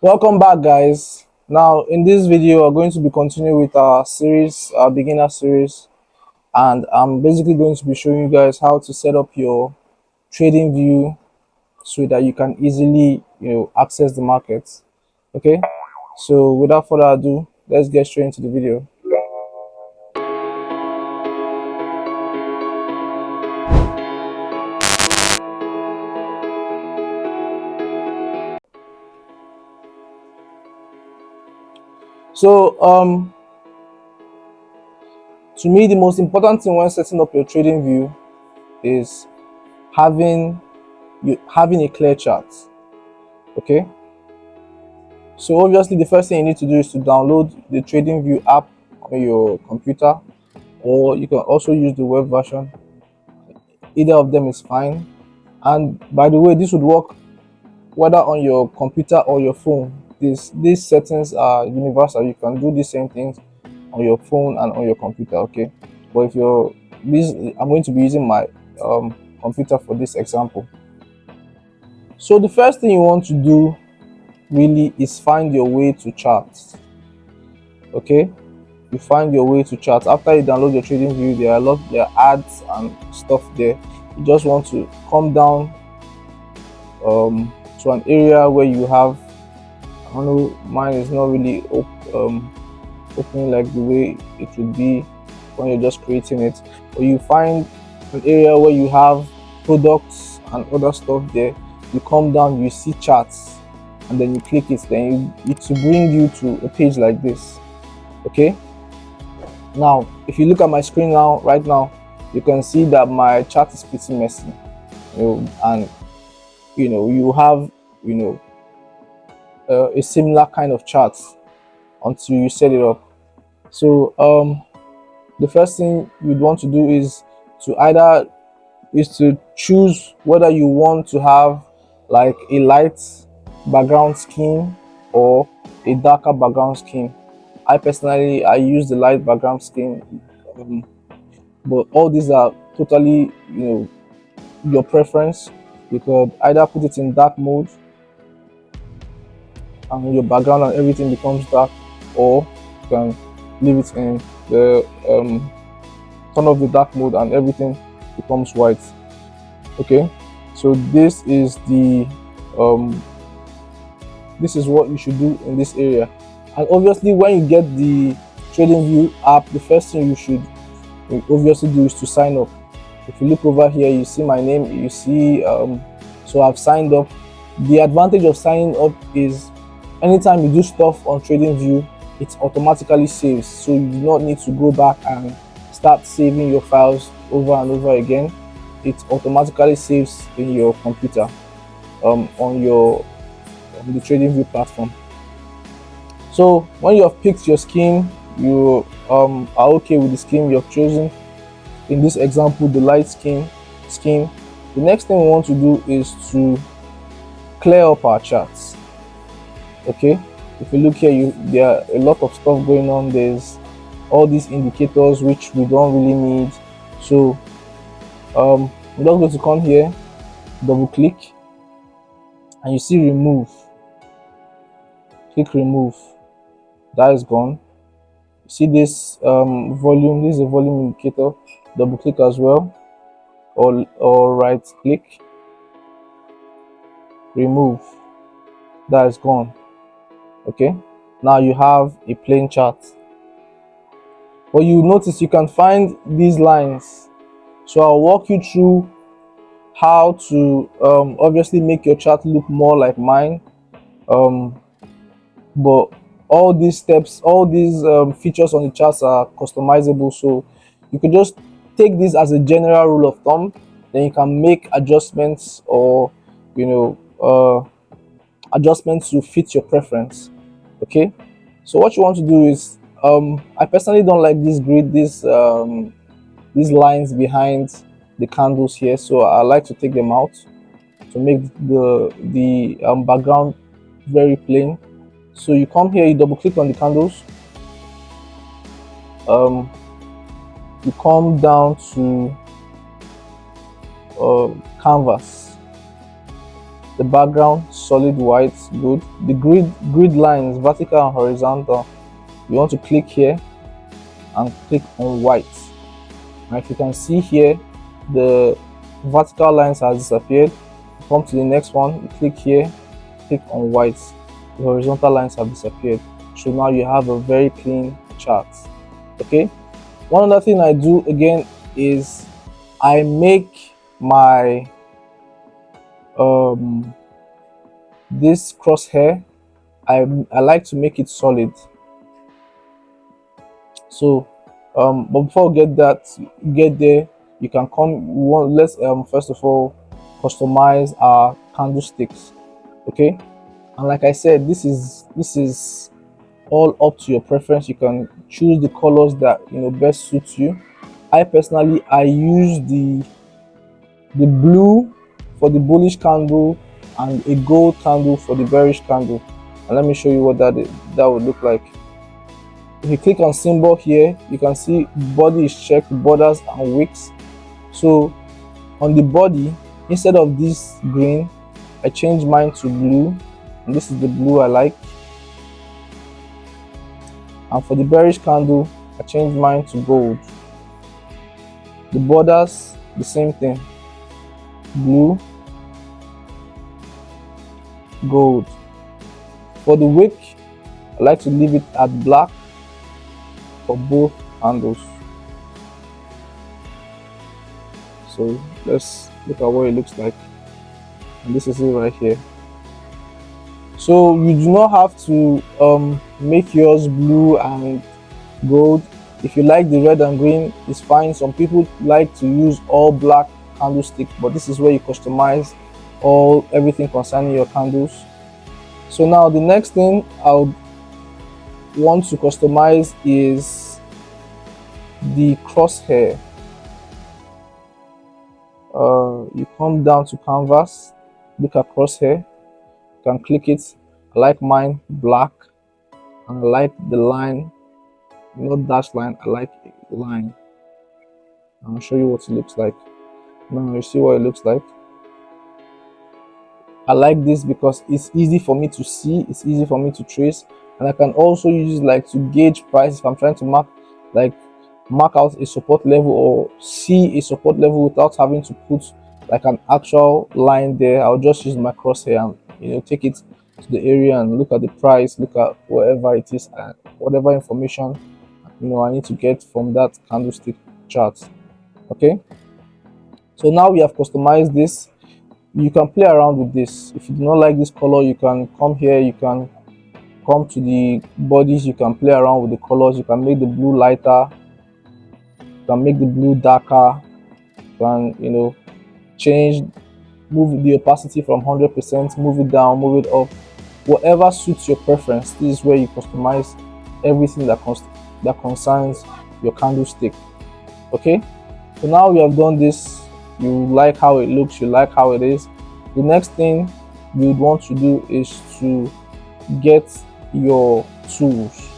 Welcome back, guys. Now in this video we're going to be continuing with our series, our beginner series, and I'm basically going to be showing you guys how to set up your trading view so that you can easily access the markets. Okay, so without further ado, let's get straight into the video. So to me, the most important thing when setting up your trading view is having a clear chart. Okay, so obviously the first thing you need to do is to download the TradingView app on your computer, or you can also use the web version. Either of them is fine. And by the way, this would work whether on your computer or your phone. These settings are universal. You can do the same things on your phone and on your computer. Okay, but if you're I'm going to be using my computer for this example. So the first thing you want to do really is find your way to charts. Okay, you find your way to charts. After you download your TradingView, there are ads and stuff there. You just want to come down to an area where you have, I don't know, mine is not really opening like the way it would be when you're just creating it. Or you find an area where you have products and other stuff there. You come down, you see charts, and then you click it. Then it will bring you to a page like this. Okay, now if you look at my screen right now, you can see that my chart is pretty messy, and you have a similar kind of chart until you set it up. So the first thing you'd want to do is to choose whether you want to have like a light background scheme or a darker background scheme. I personally use the light background scheme, but all these are totally your preference. You could either put it in dark mode and your background and everything becomes dark, or you can leave it in the turn off the dark mode and everything becomes white. Okay, so this is what you should do in this area. And obviously when you get the TradingView app, the first thing you should obviously do is to sign up. If you look over here, you see my name, you see so I've signed up. The advantage of signing up is anytime you do stuff on TradingView, it automatically saves, so you do not need to go back and start saving your files over and over again. It automatically saves in your computer on the TradingView platform. So when you have picked your scheme, you are okay with the scheme you have chosen. In this example, the light scheme. The next thing we want to do is to clear up our charts. Okay, if you look here, there are a lot of stuff going on. There's all these indicators which we don't really need. So I'm just going to come here, double click, and you see remove. Click remove. That is gone. You see this volume. This is a volume indicator. Double click as well, or right click, remove. That is gone. Okay, now you have a plain chart. But you notice you can find these lines, so I'll walk you through how to obviously make your chart look more like mine, but all these steps, all these features on the charts are customizable, so you can just take this as a general rule of thumb, then you can make adjustments, or adjustments to fit your preference. Okay, so what you want to do is I personally don't like this grid, these lines behind the candles here, so I like to take them out to make the background very plain. So you come here, you double click on the candles, you come down to canvas. The background solid white, good. The grid lines, vertical and horizontal, you want to click here and click on white. And if you can see here, the vertical lines has disappeared. Come to the next one, you click here, click on white, the horizontal lines have disappeared. So now you have a very clean chart. Okay, one other thing I do again is I make my this crosshair, I like to make it solid. So but before we get there, you can come, let's first of all customize our candlesticks. Okay, and like I said, this is all up to your preference. You can choose the colors that best suits you. I personally use the blue for the bullish candle and a gold candle for the bearish candle. And let me show you what that would look like. If you click on symbol here, you can see body is checked, borders and wicks. So on the body, instead of this green, I changed mine to blue, and this is the blue I like. And for the bearish candle, I changed mine to gold. The borders, the same thing, blue, gold. For the wick, I like to leave it at black for both handles. So let's look at what it looks like, and this is it right here. So you do not have to make yours blue and gold. If you like the red and green, it's fine. Some people like to use all black candlestick, but this is where you customize everything concerning your candles. So now the next thing I'll want to customize is the crosshair. You come down to canvas, look at crosshair, you can click it. I like mine black, and I like the line, not dash line, I like line. I'll show you what it looks like. Now you see what it looks like. I like this because it's easy for me to see, it's easy for me to trace, and I can also use like to gauge price if I'm trying to mark out a support level or see a support level without having to put like an actual line there. I'll just use my crosshair and take it to the area and look at the price, look at whatever it is, and whatever information I need to get from that candlestick chart. Okay, so now we have customized this. You can play around with this. If you do not like this color, you can come here, you can come to the bodies, you can play around with the colors. You can make the blue lighter, you can make the blue darker, you can move the opacity from 100%, move it down, move it up, whatever suits your preference. This is where you customize everything that concerns your candlestick. Okay, so now we have done this. You like how it looks, you like how it is. The next thing you would want to do is to get your tools.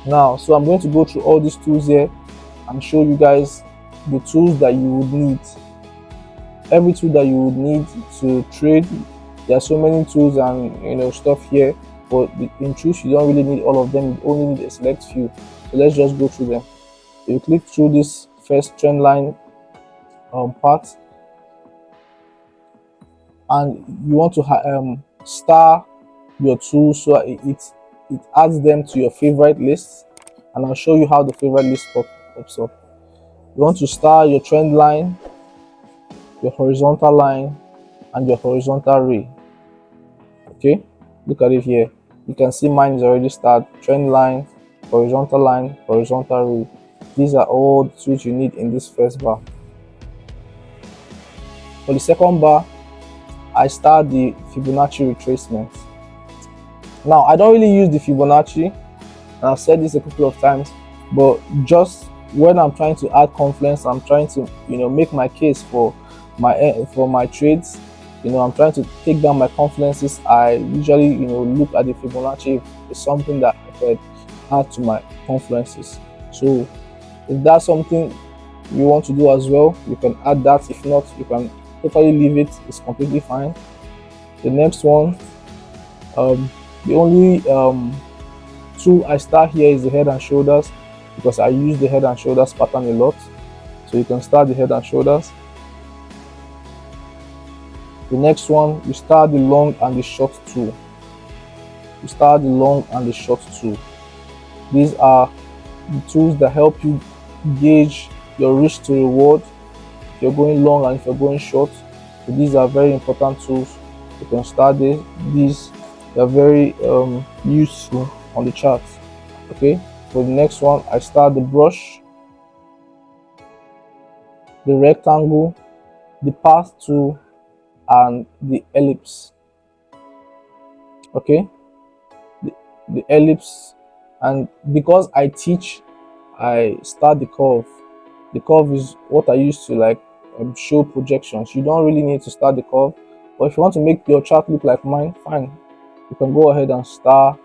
Now, so I'm going to go through all these tools here and show you guys the tools that you would need. Every tool that you would need to trade. There are so many tools and stuff here, but in truth you don't really need all of them. You only need a select few. So let's just go through them. If you click through this first trend line part, and you want to star your tools so it adds them to your favorite list, and I'll show you how the favorite list pops up. You want to star your trend line, your horizontal line, and your horizontal ray. Okay, look at it here. You can see mine is already starred. Trend line, horizontal ray. These are all the tools you need in this first bar. For the second bar, I start the Fibonacci retracement. Now, I don't really use the Fibonacci, and I've said this a couple of times, but just when I'm trying to add confidence, I'm trying to make my case for my trades. I'm trying to take down my confidences. I usually look at the Fibonacci. It's something that I could add to my confidences. So if that's something you want to do as well, you can add that. If not, you can totally leave it. It's completely fine. The next one, the only tool I start here is the head and shoulders, because I use the head and shoulders pattern a lot. So you can start the head and shoulders. The next one, you start the long and the short tool. You start the long and the short tool. These are the tools that help you gauge your risk to reward if you're going long and if you're going short. So these are very important tools. You can start these. They're very useful on the chart. Okay, for the next one, I start the brush, the rectangle, the path tool, and the ellipse. Okay, the ellipse. And because I teach, I start the curve. The curve is what I use to like show projections. You don't really need to start the curve, but if you want to make your chart look like mine, fine, you can go ahead and start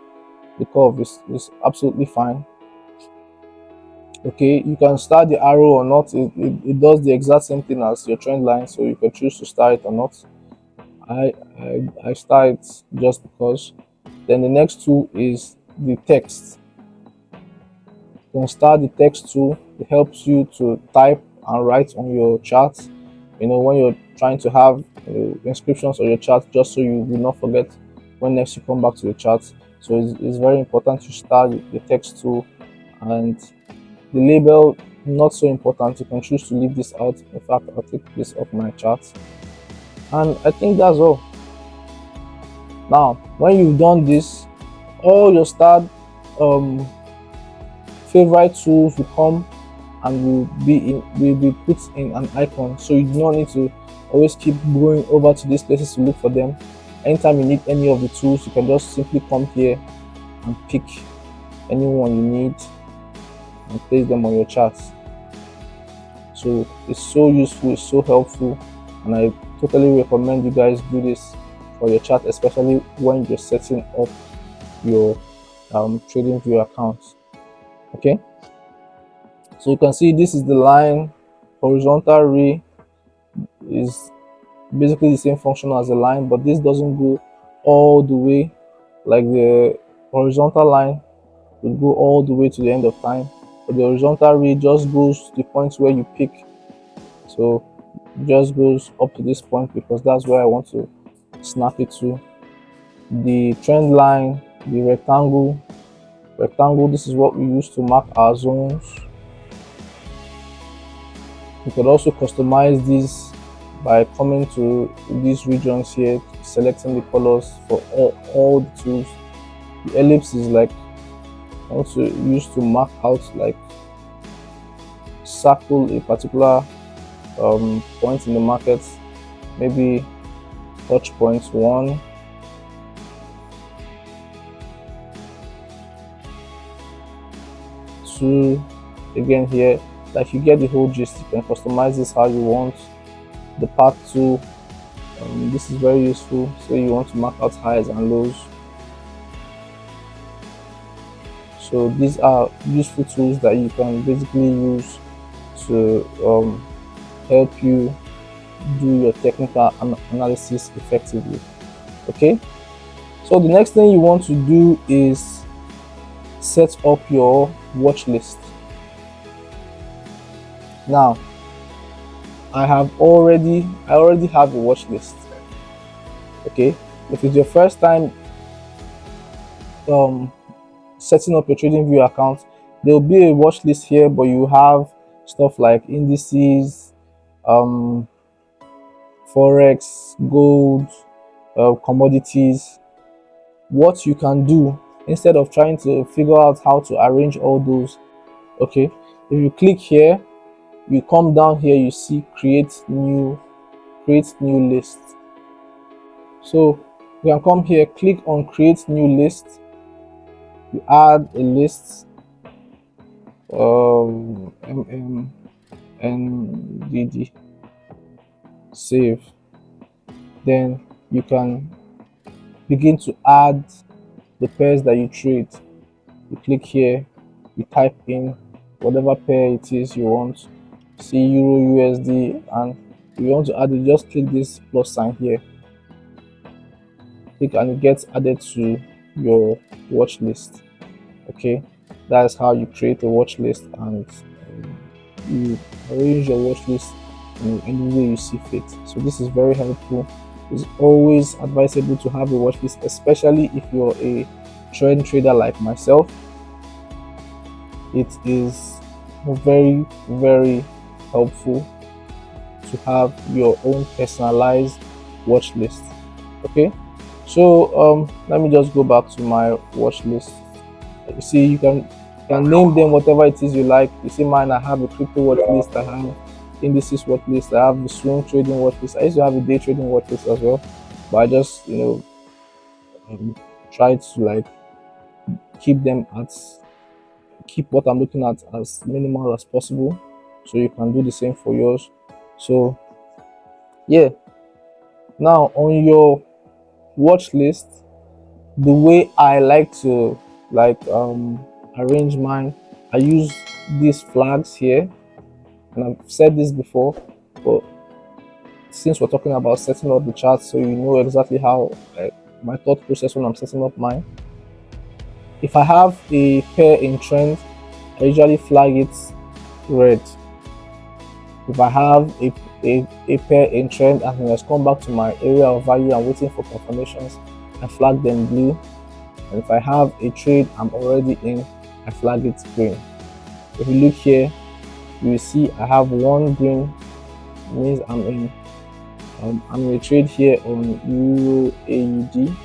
the curve. Is absolutely fine. Okay, you can start the arrow or not. It does the exact same thing as your trend line, so you can choose to start it or not. I start it just because. Then the next tool is the text. You can start the text tool. It helps you to type and write on your chart. You know, when you're trying to have inscriptions on your chart, just so you will not forget when next you come back to the chart. So it's very important to start the text tool. And the label, not so important. You can choose to leave this out. In fact, I'll take this off my chart. And I think that's all. Now, when you've done this, all your start favorite tools will come and will be put in an icon, so you do not need to always keep going over to these places to look for them. Anytime you need any of the tools, you can just simply come here and pick any one you need and place them on your chart. So it's so useful, it's so helpful, and I totally recommend you guys do this for your chart, especially when you're setting up your TradingView account. Okay, so you can see this is the line. Horizontal ray is basically the same function as the line, but this doesn't go all the way. Like the horizontal line will go all the way to the end of time, but the horizontal ray just goes to the point where you pick. So it just goes up to this point because that's where I want to snap it to. The trend line, the rectangle, this is what we use to mark our zones. You could also customize this by coming to these regions here, selecting the colors for all the tools. The ellipse is like also used to mark out, like circle a particular point in the market, maybe touch points 1, 2, again here. Like, you get the whole gist. You can customize this how you want. The part 2, this is very useful, so you want to mark out highs and lows. So these are useful tools that you can basically use to help you do your technical analysis effectively. Okay, so the next thing you want to do is set up your watch list. Now, I already have a watch list. Okay, if it's your first time setting up your TradingView account, there will be a watch list here, but you have stuff like indices, forex, gold, commodities. What you can do, instead of trying to figure out how to arrange all those, okay, if you click here, you come down here, you see create new list. So you can come here, click on create new list, you add a list, NDD, save. Then you can begin to add the pairs that you trade. You click here, you type in whatever pair it is you want. See Euro USD, and if you want to add it, just click this plus sign here. click and it gets added to your watch list. Okay, that's how you create a watch list, and you arrange your watch list in any way you see fit. So this is very helpful. It's always advisable to have a watch list, especially if you're a trend trader like myself. It is very, very helpful to have your own personalized watch list. Okay, so let me just go back to my watch list. You see, you can name them whatever it is you like. You see mine, I have a crypto watch list, I have indices watch list, I have the swing trading watch list. I used to have a day trading watch list as well, but I just try to like keep what I'm looking at as minimal as possible, so you can do the same for yours. So yeah, now on your watch list, the way I like to arrange mine, I use these flags here, and I've said this before, but since we're talking about setting up the chart, so you know exactly how my thought process when I'm setting up mine. If I have a pair in trend, I usually flag it red. If I have a pair in trend and it has come back to my area of value, I'm waiting for confirmations, I flag them blue. And if I have a trade I'm already in, I flag it green. If you look here, you will see I have one green, means I'm in a trade here on Euro AUD.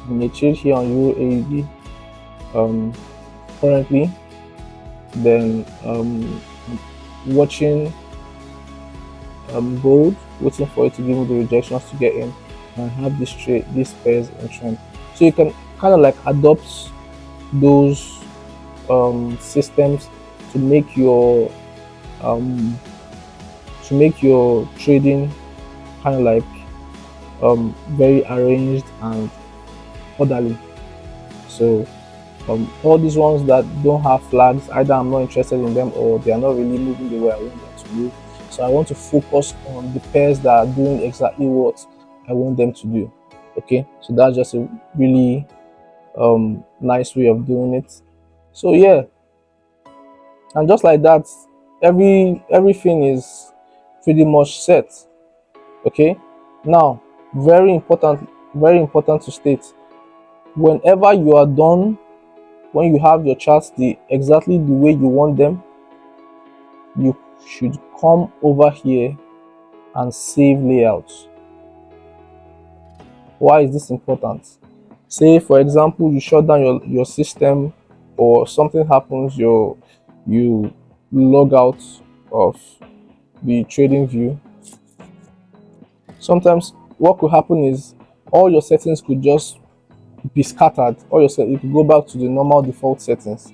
I'm in a trade here on Euro AUD currently. Then watching gold, waiting for it to give me the rejections to get in, and have this trade, these pairs in trend. So you can kind of like adopt those systems to make your trading kind of like very arranged and orderly. So all these ones that don't have flags, either I'm not interested in them or they are not really moving the way I want them to move. So I want to focus on the pairs that are doing exactly what I want them to do. Okay, so that's just a really nice way of doing it. So yeah, and just like that, everything is pretty much set. Okay, now very important to state, whenever you are done, when you have your charts exactly the way you want them, you should come over here and save layouts. Why is this important? Say for example you shut down your system, or something happens, you log out of the trading view. Sometimes what could happen is all your settings could just be scattered, you could go back to the normal default settings,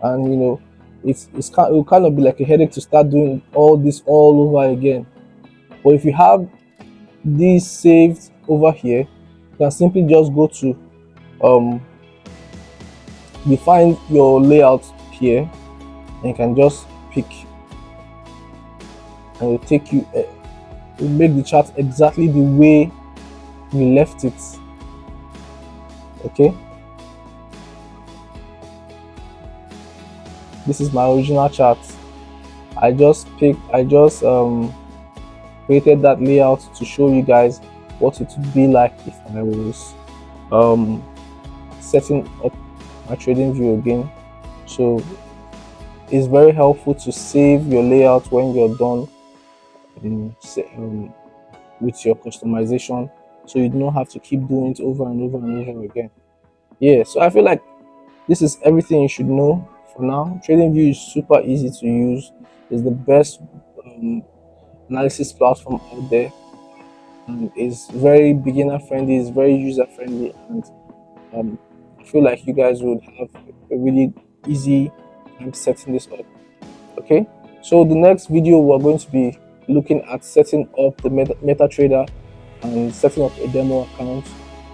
and it will kind of be like a headache to start doing all this all over again. But if you have these saved over here, you can simply just go to define your layout here, and you can just pick, and it will take you will make the chart exactly the way we left it. Okay, this is my original chart. I just created that layout to show you guys what it would be like if I was setting up my trading view again. So it's very helpful to save your layout when you're done with your customization, so you don't have to keep doing it over and over and over again. Yeah, so I feel like this is everything you should know for now. TradingView is super easy to use. It's the best analysis platform out there, and it's very beginner friendly, it's very user friendly, and I feel like you guys would have a really easy time setting this up. Okay, so the next video we're going to be looking at setting up the MetaTrader and setting up a demo account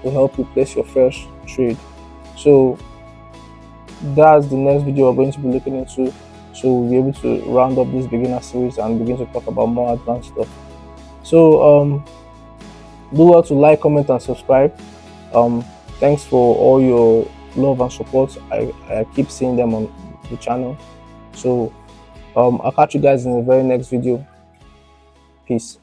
to help you place your first trade. So that's the next video we're going to be looking into, so we'll be able to round up this beginner series and begin to talk about more advanced stuff. So Do well to like, comment, and subscribe. Thanks for all your love and support. I keep seeing them on the channel. So I'll catch you guys in the very next video. Peace.